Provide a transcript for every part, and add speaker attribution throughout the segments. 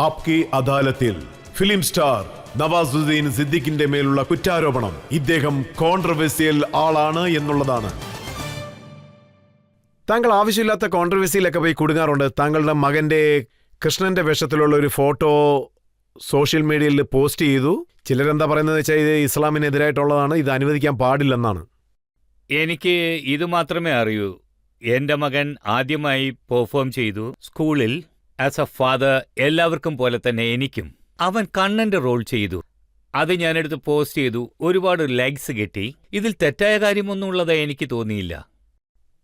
Speaker 1: ആപ്കി അദാലത്തിൽ film star Nawazuddin സിദ്ദിഖിന്റെ മേലുള്ള കുറ്റാരോപണം ഇദ്ദേഹം കോൺട്രവേഴ്സിയൽ ആളാണ് എന്നുള്ളതാണ്. താങ്കൾ ആവശ്യമില്ലാത്ത കോൺട്രവേഴ്സിയിലൊക്കെ പോയി കുടുങ്ങാറുണ്ട്. താങ്കളുടെ മകന്റെ കൃഷ്ണന്റെ വേഷത്തിലുള്ള ഒരു ഫോട്ടോ സോഷ്യൽ മീഡിയയിൽ പോസ്റ്റ് ചെയ്തു. ചിലരെന്താ പറയുന്നത് വെച്ചാൽ ഇത് ഇസ്ലാമിനെതിരായിട്ടുള്ളതാണ്, ഇത് അനുവദിക്കാൻ പാടില്ലെന്നാണ്.
Speaker 2: എനിക്ക് ഇത് മാത്രമേ അറിയൂ. എൻ്റെ മകൻ ആദ്യമായി പെർഫോം ചെയ്തു സ്കൂളിൽ. ആസ് എ ഫാദർ എല്ലാവർക്കും പോലെ തന്നെ എനിക്കും. അവൻ കണ്ണന്റെ റോൾ ചെയ്തു. അത് ഞാനെടുത്ത് പോസ്റ്റ് ചെയ്തു. ഒരുപാട് ലൈക്സ് കിട്ടി. ഇതിൽ തെറ്റായ കാര്യമൊന്നും ഉള്ളതായി എനിക്ക് തോന്നിയില്ല.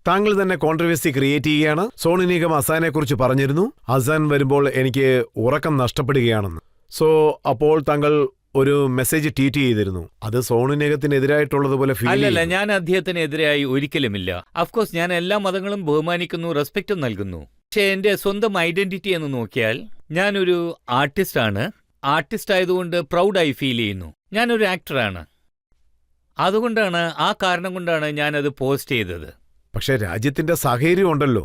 Speaker 1: താങ്കൾ തന്നെ കോൺട്രവേഴ്സി ക്രിയേറ്റ് ചെയ്യുകയാണ്. സോണു നിഗം അസാനെ കുറിച്ച് പറഞ്ഞിരുന്നു, അസാൻ വരുമ്പോൾ എനിക്ക് ഉറക്കം നഷ്ടപ്പെടുകയാണെന്ന്. സോ അപ്പോൾ താങ്കൾ ഒരു മെസ്സേജ് ട്വീറ്റ് ചെയ്തിരുന്നു. അത് സോണു നിഗത്തിനെതിരായിട്ടുള്ളതുപോലെ ഫീൽ
Speaker 2: അല്ലല്ല, ഞാൻ അദ്ദേഹത്തിനെതിരായി ഒരിക്കലുമില്ല. അഫ്കോഴ്സ് ഞാൻ എല്ലാ മതങ്ങളും ബഹുമാനിക്കുന്നു, റെസ്പെക്റ്റും നൽകുന്നു. പക്ഷേ എൻ്റെ സ്വന്തം ഐഡന്റിറ്റി എന്ന് നോക്കിയാൽ ഞാനൊരു ആർട്ടിസ്റ്റാണ്. ആർട്ടിസ്റ്റ് ആയതുകൊണ്ട് പ്രൗഡായി ഫീൽ ചെയ്യുന്നു. ഞാനൊരു ആക്ടറാണ്. അതുകൊണ്ടാണ്, ആ കാരണം കൊണ്ടാണ് ഞാനത് പോസ്റ്റ് ചെയ്തത്.
Speaker 1: പക്ഷെ രാജ്യത്തിന്റെ സാഹചര്യം ഉണ്ടല്ലോ,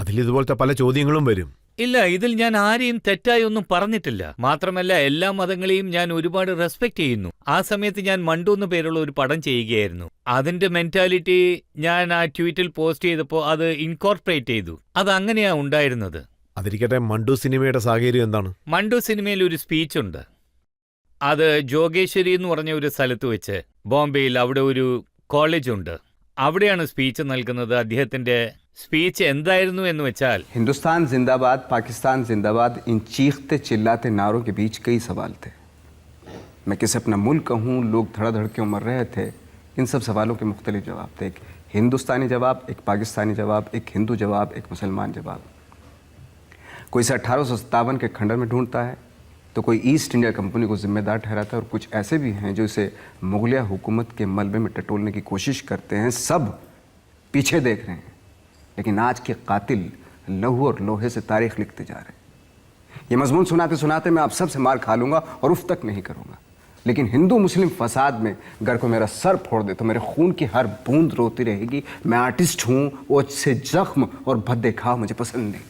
Speaker 1: അതിൽ ഇതുപോലത്തെ പല ചോദ്യങ്ങളും വരും.
Speaker 2: ഇല്ല, ഇതിൽ ഞാൻ ആരെയും തെറ്റായി ഒന്നും പറഞ്ഞിട്ടില്ല. മാത്രമല്ല, എല്ലാ മതങ്ങളെയും ഞാൻ ഒരുപാട് റെസ്പെക്ട് ചെയ്യുന്നു. ആ സമയത്ത് ഞാൻ മണ്ടു എന്ന പേരുള്ള ഒരു പടം ചെയ്യുകയായിരുന്നു. അതിന്റെ മെന്റാലിറ്റി ഞാൻ ആ ട്വീറ്റിൽ പോസ്റ്റ് ചെയ്തപ്പോൾ അത് ഇൻകോർപ്പറേറ്റ് ചെയ്തു. അത് അങ്ങനെയാ ഉണ്ടായിരുന്നത്.
Speaker 1: അതിരിക്കട്ടെ, മണ്ടു സിനിമയുടെ സാഹചര്യം എന്താണ്?
Speaker 2: മണ്ടു സിനിമയിൽ ഒരു സ്പീച്ചുണ്ട്. അത് ജോഗേശ്വരി എന്ന് പറഞ്ഞ ഒരു സ്ഥലത്ത് വെച്ച്, ബോംബെയിൽ, അവിടെ ഒരു കോളേജ് ഉണ്ട്. അവിടെയാണ് സ്പീച്ച് നൽകുന്നത്. അദ്ദേഹത്തിന്റെ സ്പീച്ച് എന്തായിരുന്നു എന്ന് വെച്ചാൽ,
Speaker 3: हिंदुस्तान जिंदाबाद, पाकिस्तान जिंदाबाद, इन चीखते चिल्लाते नारों के बीच कई सवाल थे. मैं किसे अपना मुल्क कहूँ, लोग धड़ाधड़ क्यों मर रहे थे, इन सब सवालों के मुख्तलिफ जवाब थे. एक हिंदुस्तानी जवाब, एक पाकिस्तानी जवाब, एक हिंदू जवाब, एक मुसलमान जवाब. कोई इसे 1857 के खंडर में ढूंढता है, तो कोई ईस्ट इंडिया कंपनी को जिम्मेदार ठहराता है, और कुछ ऐसे भी हैं जो इसे मुगलिया हुकूमत के मलबे में टटोलने की कोशिश करते हैं. सब पीछे देख रहे हैं, लेकिन आज के कातिल लहू और लोहे से तारीख लिखते जा रहे हैं. ये मजमून सुनाते सुनाते मैं आप सबसे मार खा लूंगा और उफ तक नहीं करूंगा, लेकिन हिंदू मुस्लिम फसाद में अगर कोई मेरा सर फोड़ दे तो मेरे खून की हर बूंद रोती रहेगी. मैं आर्टिस्ट हूं, ओझ से जख्म और भद्दे घाव मुझे पसंद नहीं.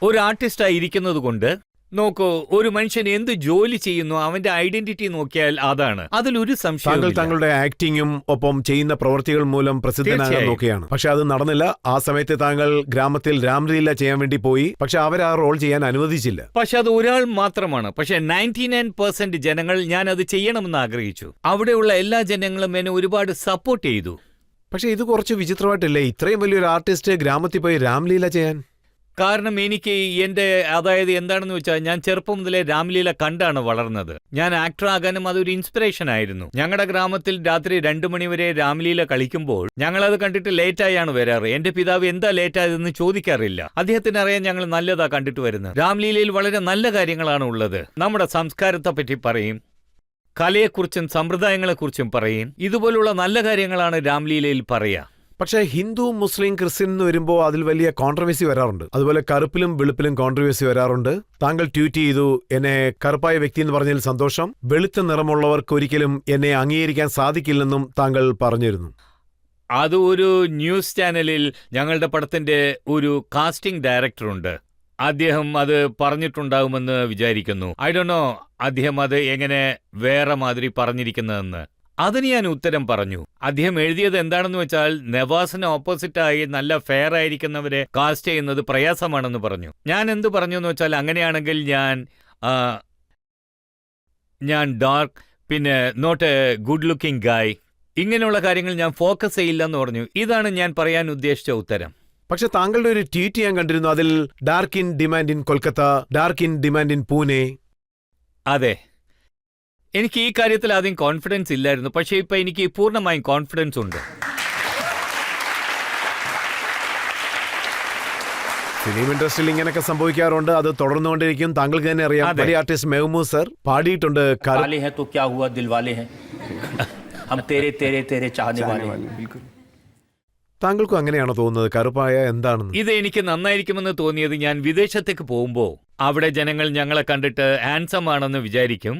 Speaker 2: ഒരു ആർട്ടിസ്റ്റായി ഇരിക്കുന്നത് കൊണ്ട് നോക്കൂ, ഒരു മനുഷ്യൻ എന്ത് ജോലി ചെയ്യുന്നു അവന്റെ ഐഡന്റിറ്റി നോക്കിയാൽ അതാണ്. അതിലൊരു സംശയം.
Speaker 1: താങ്കളുടെ ആക്ടിങ്ങും ഒപ്പം ചെയ്യുന്ന പ്രവൃത്തികൾ മൂലം പ്രസിദ്ധനാകാൻ നോക്കിയാണ്. പക്ഷെ അത് നടന്നില്ല. ആ സമയത്ത് താങ്കൾ ഗ്രാമത്തിൽ രാംലീല ചെയ്യാൻ വേണ്ടി പോയി. പക്ഷെ അവർ ആ റോൾ ചെയ്യാൻ അനുവദിച്ചില്ല.
Speaker 2: പക്ഷെ അത് ഒരാൾ മാത്രമാണ്. പക്ഷെ 99% ജനങ്ങൾ ഞാൻ അത് ചെയ്യണമെന്ന് ആഗ്രഹിച്ചു. അവിടെയുള്ള എല്ലാ ജനങ്ങളും എന്നെ ഒരുപാട് സപ്പോർട്ട് ചെയ്തു.
Speaker 1: പക്ഷെ ഇത് കുറച്ച് വിചിത്രമായിട്ടില്ലേ, ഇത്രയും വലിയൊരു ആർട്ടിസ്റ്റ് ഗ്രാമത്തിൽ പോയി രാംലീല ചെയ്യാൻ?
Speaker 2: കാരണം എനിക്ക് അതായത് എന്താണെന്ന് വെച്ചാൽ, ഞാൻ ചെറുപ്പം മുതലേ രാംലീല കണ്ടാണ് വളർന്നത്. ഞാൻ ആക്ടർ ആകാനും അതൊരു ഇൻസ്പിറേഷൻ ആയിരുന്നു. ഞങ്ങളുടെ ഗ്രാമത്തിൽ രാത്രി 2 മണിവരെ രാംലീല കളിക്കുമ്പോൾ ഞങ്ങളത് കണ്ടിട്ട് ലേറ്റായാണ് വരാറ്. എന്റെ പിതാവ് എന്താ ലേറ്റായതെന്ന് ചോദിക്കാറില്ല. അദ്ദേഹത്തിന് അറിയാൻ ഞങ്ങൾ നല്ലതാ കണ്ടിട്ട് വരുന്നത്. രാംലീലയിൽ വളരെ നല്ല കാര്യങ്ങളാണ് ഉള്ളത്. നമ്മുടെ സംസ്കാരത്തെ പറ്റി പറയും, കലയെക്കുറിച്ചും സമ്പ്രദായങ്ങളെക്കുറിച്ചും പറയും. ഇതുപോലുള്ള നല്ല കാര്യങ്ങളാണ് രാംലീലയിൽ പറയുക.
Speaker 1: പക്ഷേ ഹിന്ദു, മുസ്ലിം, ക്രിസ്ത്യൻ എന്ന് വരുമ്പോൾ അതിൽ വലിയ കോൺട്രവേഴ്സി വരാറുണ്ട്. അതുപോലെ കറുപ്പിലും വെളുപ്പിലും കോൺട്രവേഴ്സി വരാറുണ്ട്. താങ്കൾ ട്വീറ്റ് ചെയ്തു, എന്നെ കറുപ്പായ വ്യക്തി എന്ന് പറഞ്ഞതിൽ സന്തോഷം, വെളുത്ത നിറമുള്ളവർക്ക് ഒരിക്കലും എന്നെ അംഗീകരിക്കാൻ സാധിക്കില്ലെന്നും താങ്കൾ പറഞ്ഞിരുന്നു.
Speaker 2: അത് ഒരു ന്യൂസ് ചാനലിൽ ഞങ്ങളുടെ പടത്തിന്റെ ഒരു കാസ്റ്റിംഗ് ഡയറക്ടറുണ്ട്. അദ്ദേഹം അത് പറഞ്ഞിട്ടുണ്ടാകുമെന്ന് വിചാരിക്കുന്നു. ഐ ഡോണ്ട് നോ അദ്ദേഹം അത് എങ്ങനെ വേറെ മാതിരി പറഞ്ഞിരിക്കുന്നതെന്ന്. അതിന് ഞാൻ ഉത്തരം പറഞ്ഞു. അദ്ദേഹം എഴുതിയത് എന്താണെന്ന് വെച്ചാൽ, നവാസിന് ഓപ്പോസിറ്റായി നല്ല ഫെയർ ആയിരിക്കുന്നവരെ കാസ്റ്റ് ചെയ്യുന്നത് പ്രയാസമാണെന്ന് പറഞ്ഞു. ഞാൻ എന്ത് പറഞ്ഞു എന്ന് വെച്ചാൽ, അങ്ങനെയാണെങ്കിൽ ഞാൻ ഡാർക്ക്, പിന്നെ നോട്ട് എ ഗുഡ് ലുക്കിംഗ് ഗായ്, ഇങ്ങനെയുള്ള കാര്യങ്ങൾ ഞാൻ ഫോക്കസ് ചെയ്യില്ലെന്ന് പറഞ്ഞു. ഇതാണ് ഞാൻ പറയാൻ ഉദ്ദേശിച്ച ഉത്തരം.
Speaker 1: പക്ഷെ താങ്കളുടെ ഒരു ട്വീറ്റ് ഞാൻ കണ്ടിരുന്നു. അതിൽ dark in demand in Kolkata, dark in demand in Pune.
Speaker 2: അതെ, എനിക്ക് ഈ കാര്യത്തിൽ ആദ്യം കോൺഫിഡൻസ് ഇല്ലായിരുന്നു. പക്ഷേ ഇപ്പൊ എനിക്ക് പൂർണ്ണമായും കോൺഫിഡൻസ് ഉണ്ട്.
Speaker 1: ഫിലിം ഇൻഡസ്ട്രിയിൽ ഇങ്ങനെയൊക്കെ സംഭവിക്കാറുണ്ട്. അത് തുടർന്നുകൊണ്ടിരിക്കും. താങ്കൾക്ക് തന്നെ അറിയാം, വലിയ ആർട്ടിസ്റ്റ് മെഹ്മൂദ് സർ പാടിയിട്ടുണ്ട്, താങ്കൾക്കും അങ്ങനെയാണോ തോന്നുന്നത് കറുപ്പായ എന്താണെന്ന്?
Speaker 2: ഇത് എനിക്ക് നന്നായിരിക്കുമെന്ന് തോന്നിയത് ഞാൻ വിദേശത്തേക്ക് പോകുമ്പോൾ അവിടെ ജനങ്ങൾ ഞങ്ങളെ കണ്ടിട്ട് ഹാൻസം ആണെന്ന് വിചാരിക്കും.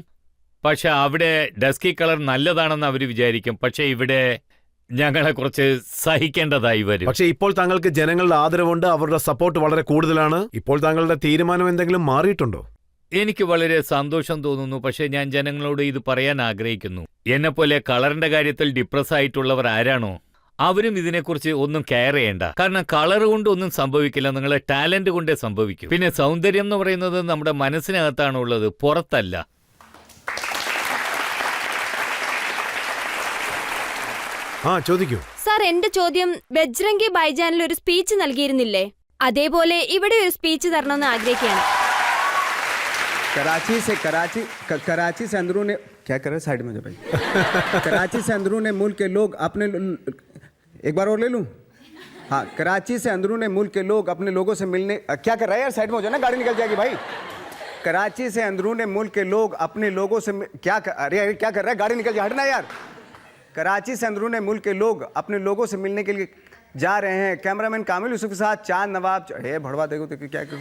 Speaker 2: പക്ഷെ അവിടെ ഡസ്കി കളർ നല്ലതാണെന്ന് അവർ വിചാരിക്കും. പക്ഷെ ഇവിടെ ഞങ്ങളെ കുറച്ച് സഹിക്കേണ്ടതായി വരും.
Speaker 1: പക്ഷേ ഇപ്പോൾ താങ്കൾക്ക് ജനങ്ങളുടെ ആദരവുണ്ട്, അവരുടെ സപ്പോർട്ട് വളരെ കൂടുതലാണ്. ഇപ്പോൾ താങ്കളുടെ തീരുമാനം എന്തെങ്കിലും മാറിയിട്ടുണ്ടോ?
Speaker 2: എനിക്ക് വളരെ സന്തോഷം തോന്നുന്നു. പക്ഷെ ഞാൻ ജനങ്ങളോട് ഇത് പറയാൻ ആഗ്രഹിക്കുന്നു. എന്നെപ്പോലെ കളറിന്റെ കാര്യത്തിൽ ഡിപ്രസ് ആയിട്ടുള്ളവർ ആരാണോ അവരും ഇതിനെക്കുറിച്ച് ഒന്നും കെയർ ചെയ്യണ്ട. കാരണം കളർ കൊണ്ട് ഒന്നും സംഭവിക്കില്ല, നിങ്ങളെ ടാലന്റ് കൊണ്ടേ സംഭവിക്കും. പിന്നെ സൗന്ദര്യം എന്ന് പറയുന്നത് നമ്മുടെ മനസ്സിനകത്താണ് ഉള്ളത്, പുറത്തല്ല.
Speaker 1: ആ, ചോദിക്കൂ.
Speaker 4: സാർ, എന്റെ ചോദ്യം, ബജ്രംഗി ഭായ്ജാനിൽ ഒരു സ്പീച്ച് നൽകിയിരുന്നില്ലേ? അതേപോലെ ഇവിടെ ഒരു സ്പീച്ച് തരണമെന്ന് ആഗ്രഹിക്കുകയാണ്.
Speaker 3: कराची से अंदरून क्या कर रहे साइड में जो भाई कराची से अंदरून मुल्क के लोग अपने एक बार और ले लूं. हाँ, कराची से अंदरून मुल्क के लोग अपने लोगों से मिलने क्या कर रहा है यार, साइड में हो जाए ना, गाड़ी निकल जाएगी भाई. कराची से अंदरून मुल्क के लोग अपने लोगों से अरे क्या कर रहा है, गाड़ी निकल जाए, हटना यार. कराची से अंदरून मुल्क के लोग अपने लोगों से मिलने के लिए जा रहे हैं. कैमरामैन कामिल यूसुफ के साथ चांद नवाब. हे भड़वा देखो तो क्या कर